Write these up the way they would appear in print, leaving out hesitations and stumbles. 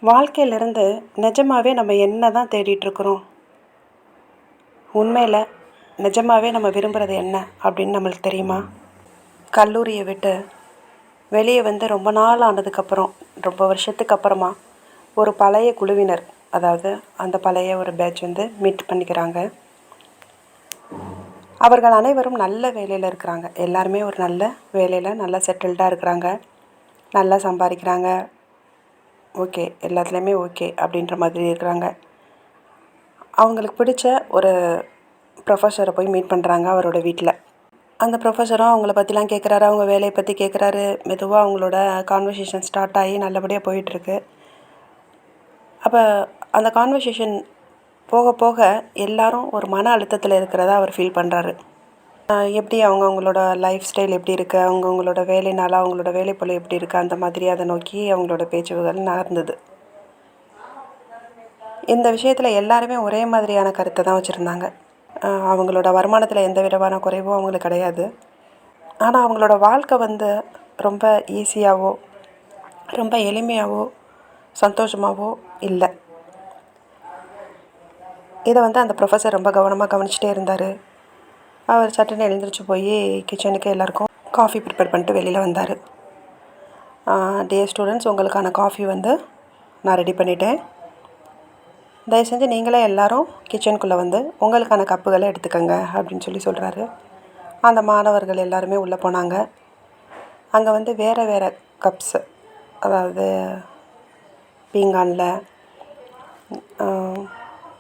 வாழ்க்கையிலேருந்து நிஜமாவே நம்ம என்ன தான் தேடிட்டுருக்குறோம்? உண்மையில் நிஜமாவே நம்ம விரும்புகிறது என்ன அப்படின்னு நம்மளுக்கு தெரியுமா? கல்லூரியை விட்டு வெளியே வந்து ரொம்ப நாள் ஆனதுக்கப்புறம், ரொம்ப வருஷத்துக்கு அப்புறமா ஒரு பழைய குழுவினர், அதாவது அந்த பழைய ஒரு பேட்ச் வந்து மீட் பண்ணிக்கிறாங்க. அவர்கள் அனைவரும் நல்ல வேலையில் இருக்கிறாங்க. எல்லாருமே ஒரு நல்ல வேலையில் நல்லா செட்டில்டாக இருக்கிறாங்க. நல்லா சம்பாதிக்கிறாங்க. ஓகே, எல்லாத்துலேயுமே ஓகே அப்படின்ற மாதிரி இருக்கிறாங்க. அவங்களுக்கு பிடிச்ச ஒரு ப்ரொஃபஸரை போய் மீட் பண்ணுறாங்க அவரோட வீட்டில். அந்த ப்ரொஃபஸரும் அவங்கள பற்றிலாம் கேட்குறாரு, அவங்க வேலையை பற்றி கேட்குறாரு. மெதுவாக அவங்களோட கான்வர்சேஷன் ஸ்டார்ட் ஆகி நல்லபடியாக போயிட்டுருக்கு. அப்போ அந்த கான்வர்சேஷன் போக போக எல்லாரும் ஒரு மன அழுத்தத்தில் இருக்கிறதா அவர் ஃபீல் பண்ணுறாரு. எப்படி அவங்களோட லைஃப் ஸ்டைல் எப்படி இருக்குது, அவங்களோட வேலைனால அவங்களோட வேலைப்பளு எப்படி இருக்குது, அந்த மாதிரி அதை நோக்கி அவங்களோட பேச்சுகள் நகர்ந்தது. இந்த விஷயத்தில் எல்லாருமே ஒரே மாதிரியான கருத்தை தான் வச்சுருந்தாங்க. அவங்களோட வருமானத்தில் எந்த விதமான குறைவும் அவங்களுக்கு கிடையாது. ஆனால் அவங்களோட வாழ்க்கை வந்து ரொம்ப ஈஸியாகவோ ரொம்ப எளிமையாகவோ சந்தோஷமாகவோ இல்லை. இதை வந்து அந்த ப்ரொஃபஸர் ரொம்ப கவனமாக கவனிச்சிட்டே இருந்தார். அவர் சட்டுன்னு எழுந்திரிச்சு போய் கிச்சனுக்கு எல்லாேருக்கும் காஃபி ப்ரிப்பேர் பண்ணிட்டு வெளியில் வந்தார். டியர் ஸ்டூடெண்ட்ஸ், உங்களுக்கான காஃபி வந்து நான் ரெடி பண்ணிட்டேன். தயவு செஞ்சு நீங்களே எல்லோரும் கிச்சனுக்குள்ளே வந்து உங்களுக்கான கப்புகளை எடுத்துக்கோங்க அப்படின்னு சொல்கிறாரு. அந்த மாணவர்கள் எல்லாருமே உள்ளே போனாங்க. அங்கே வந்து வேறு வேறு கப்ஸு, அதாவது பீங்கானில்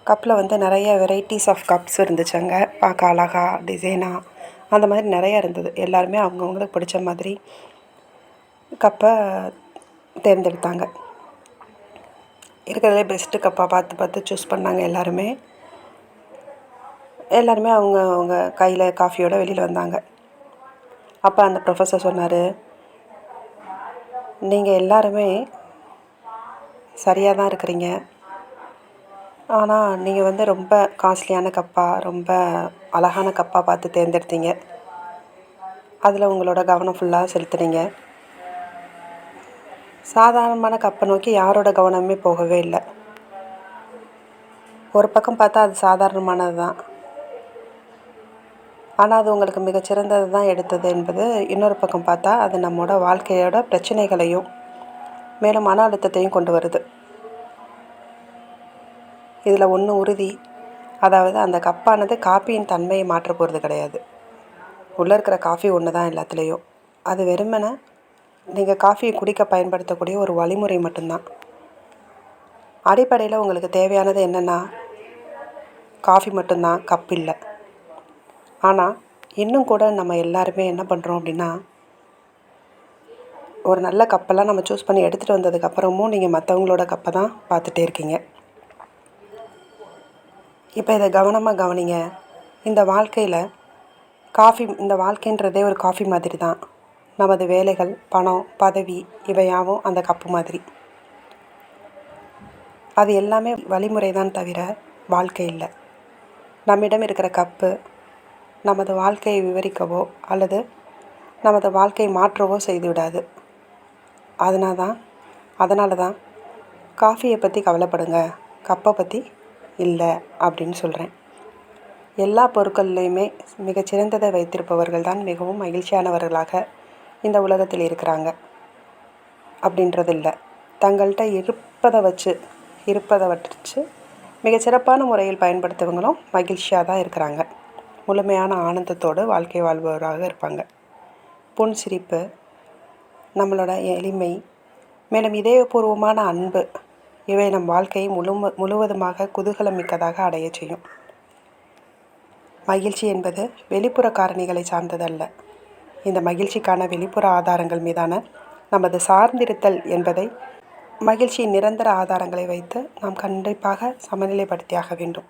கப்பில் வந்து நிறைய வெரைட்டிஸ் ஆஃப் கப்ஸ் இருந்துச்சு. அங்கே பார்க்க அழகா டிசைனாக அந்த மாதிரி நிறையா இருந்தது. எல்லாருமே அவங்கவுங்களுக்கு பிடிச்ச மாதிரி கப்பை தேர்ந்தெடுத்தாங்க. இருக்கிறதுலே பெஸ்ட்டு கப்பாக பார்த்து பார்த்து சூஸ் பண்ணாங்க. எல்லாருமே அவங்க கையில் காஃபியோடு வெளியில் வந்தாங்க. அப்போ அந்த ப்ரொஃபஸர் சொன்னார், நீங்கள் எல்லாருமே சரியாக தான் இருக்கிறீங்க. ஆனால் நீங்கள் வந்து ரொம்ப காஸ்ட்லியான கப்பாக, ரொம்ப அழகான கப்பாக பார்த்து தேர்ந்தெடுத்தீங்க. அதில் உங்களோட கவனம் ஃபுல்லாக செலுத்துனீங்க. சாதாரணமான கப்பை நோக்கி யாரோட கவனமே போகவே இல்லை. ஒரு பக்கம் பார்த்தா அது சாதாரணமானது தான், ஆனால் அது உங்களுக்கு மிகச்சிறந்தது தான் எடுத்தது என்பது இன்னொரு பக்கம் பார்த்தா அது நம்மளோட வாழ்க்கையோட பிரச்சனைகளையும் மேலும் மன அழுத்தத்தையும் கொண்டு வருது. இதில் ஒன்று உறுதி, அதாவது அந்த கப்பானது காப்பியின் தன்மையை மாற்ற போகிறது கிடையாது. உள்ளே இருக்கிற காஃபி ஒன்று தான் எல்லாத்துலேயும். அது வெறுமனே நீங்கள் காஃபியை குடிக்க பயன்படுத்தக்கூடிய ஒரு வழிமுறை மட்டும்தான். அடிப்படையில் உங்களுக்கு தேவையானது என்னென்னா காஃபி மட்டும்தான், கப் இல்லை. ஆனால் இன்னும் கூட நம்ம எல்லாருமே என்ன பண்ணுறோம் அப்படின்னா, ஒரு நல்ல கப்பெல்லாம் நம்ம சூஸ் பண்ணி எடுத்துகிட்டு வந்ததுக்கப்புறமும் நீங்கள் மற்றவங்களோட கப்பை தான் பார்த்துட்டே இருக்கீங்க. இப்போ இதை கவனமாக கவனிங்க. இந்த வாழ்க்கையில் இந்த வாழ்க்கைன்றதே ஒரு காஃபி மாதிரி தான். நமது வேலைகள், பணம், பதவி இவையாவும் அந்த கப்பு மாதிரி. அது எல்லாமே வழிமுறை தான் தவிர வாழ்க்கை இல்லை. நம்மிடம் இருக்கிற கப்பு நமது வாழ்க்கையை விவரிக்கவோ அல்லது நமது வாழ்க்கையை மாற்றவோ செய்து விடாது. அதனால தான் காஃபியை பற்றி கவலைப்படுங்க, கப்பை பற்றி இல்லை அப்படின்னு சொல்கிறேன். எல்லா பொருட்கள்லையுமே மிகச்சிறந்ததை வைத்திருப்பவர்கள் தான் மிகவும் மகிழ்ச்சியானவர்களாக இந்த உலகத்தில் இருக்கிறாங்க அப்படின்றது இல்லை. தங்கள்கிட்ட இருப்பதை வச்சு மிகச்சிறப்பான முறையில் பயன்படுத்துவங்களும் மகிழ்ச்சியாக தான் இருக்கிறாங்க. முழுமையான ஆனந்தத்தோடு வாழ்க்கை வாழ்பவராக இருப்பாங்க. புன்சிரிப்பு, நம்மளோட எளிமை, மேலும் இதயபூர்வமான அன்பு, இவை நம் வாழ்க்கையை முழுவதுமாக குதூகலமிக்கதாக அடைய செய்யும். மகிழ்ச்சி என்பது வெளிப்புற காரணிகளை சார்ந்ததல்ல. இந்த மகிழ்ச்சிக்கான வெளிப்புற ஆதாரங்கள் மீதான நமது சார்ந்திருத்தல் என்பதை மகிழ்ச்சியின் நிரந்தர ஆதாரங்களை வைத்து நாம் கண்டிப்பாக சமநிலைப்படுத்தியாக வேண்டும்.